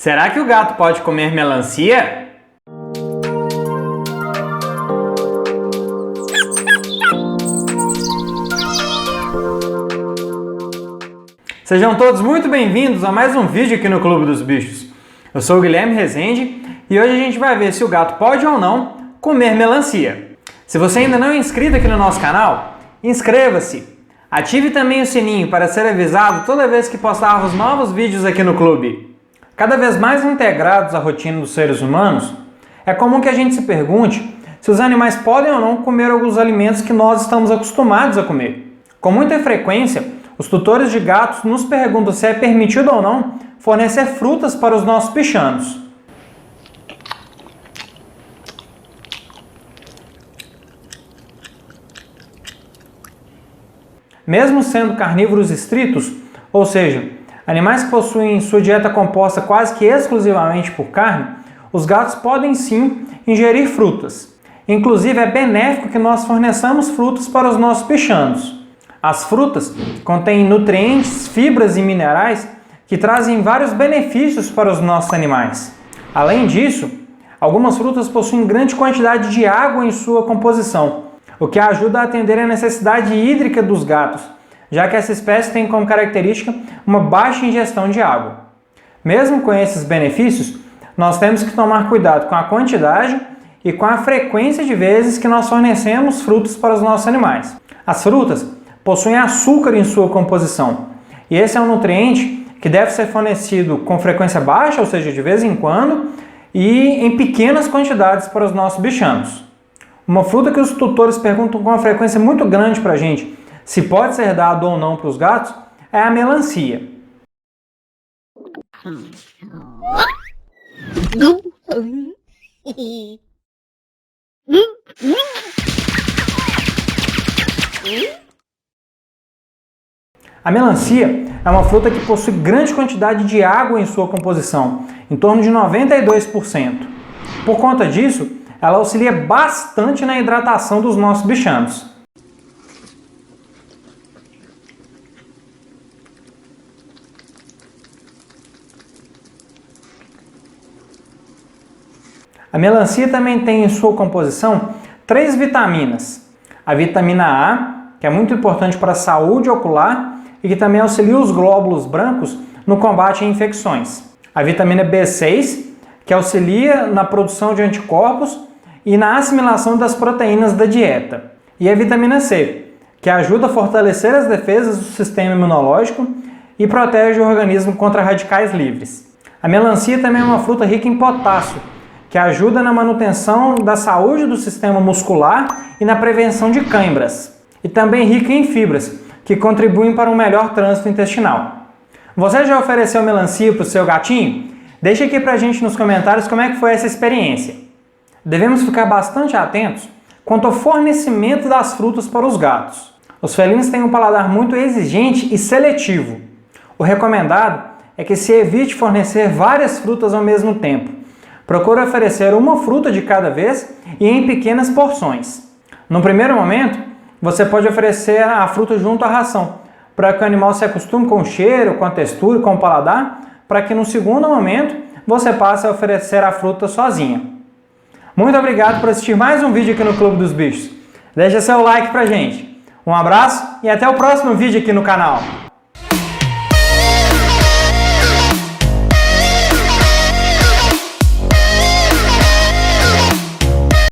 Será que o gato pode comer melancia? Sejam todos muito bem-vindos a mais um vídeo aqui no Clube dos Bichos. Eu sou o Guilherme Rezende e hoje a gente vai ver se o gato pode ou não comer melancia. Se você ainda não é inscrito aqui no nosso canal, inscreva-se! Ative também o sininho para ser avisado toda vez que postarmos novos vídeos aqui no clube. Cada vez mais integrados à rotina dos seres humanos, é comum que a gente se pergunte se os animais podem ou não comer alguns alimentos que nós estamos acostumados a comer. Com muita frequência, os tutores de gatos nos perguntam se é permitido ou não fornecer frutas para os nossos bichanos. Mesmo sendo carnívoros estritos, ou seja, animais que possuem sua dieta composta quase que exclusivamente por carne, os gatos podem sim ingerir frutas. Inclusive é benéfico que nós forneçamos frutas para os nossos bichanos. As frutas contêm nutrientes, fibras e minerais que trazem vários benefícios para os nossos animais. Além disso, algumas frutas possuem grande quantidade de água em sua composição, o que ajuda a atender a necessidade hídrica dos gatos, já que essa espécie tem como característica uma baixa ingestão de água. Mesmo com esses benefícios, nós temos que tomar cuidado com a quantidade e com a frequência de vezes que nós fornecemos frutas para os nossos animais. As frutas possuem açúcar em sua composição, e esse é um nutriente que deve ser fornecido com frequência baixa, ou seja, de vez em quando, e em pequenas quantidades para os nossos bichanos. Uma fruta que os tutores perguntam com uma frequência muito grande para a gente se pode ser dado ou não para os gatos é a melancia. A melancia é uma fruta que possui grande quantidade de água em sua composição, em torno de 92%. Por conta disso, ela auxilia bastante na hidratação dos nossos bichanos. A melancia também tem em sua composição 3 vitaminas. A vitamina A, que é muito importante para a saúde ocular e que também auxilia os glóbulos brancos no combate a infecções. A vitamina B6, que auxilia na produção de anticorpos e na assimilação das proteínas da dieta. E a vitamina C, que ajuda a fortalecer as defesas do sistema imunológico e protege o organismo contra radicais livres. A melancia também é uma fruta rica em potássio, que ajuda na manutenção da saúde do sistema muscular e na prevenção de cãibras. E também rica em fibras, que contribuem para um melhor trânsito intestinal. Você já ofereceu melancia para o seu gatinho? Deixe aqui pra gente nos comentários como é que foi essa experiência. Devemos ficar bastante atentos quanto ao fornecimento das frutas para os gatos. Os felinos têm um paladar muito exigente e seletivo. O recomendado é que se evite fornecer várias frutas ao mesmo tempo. Procure oferecer uma fruta de cada vez e em pequenas porções. No primeiro momento, você pode oferecer a fruta junto à ração, para que o animal se acostume com o cheiro, com a textura, com o paladar, para que no segundo momento você passe a oferecer a fruta sozinha. Muito obrigado por assistir mais um vídeo aqui no Clube dos Bichos. Deixa seu like pra gente. Um abraço e até o próximo vídeo aqui no canal.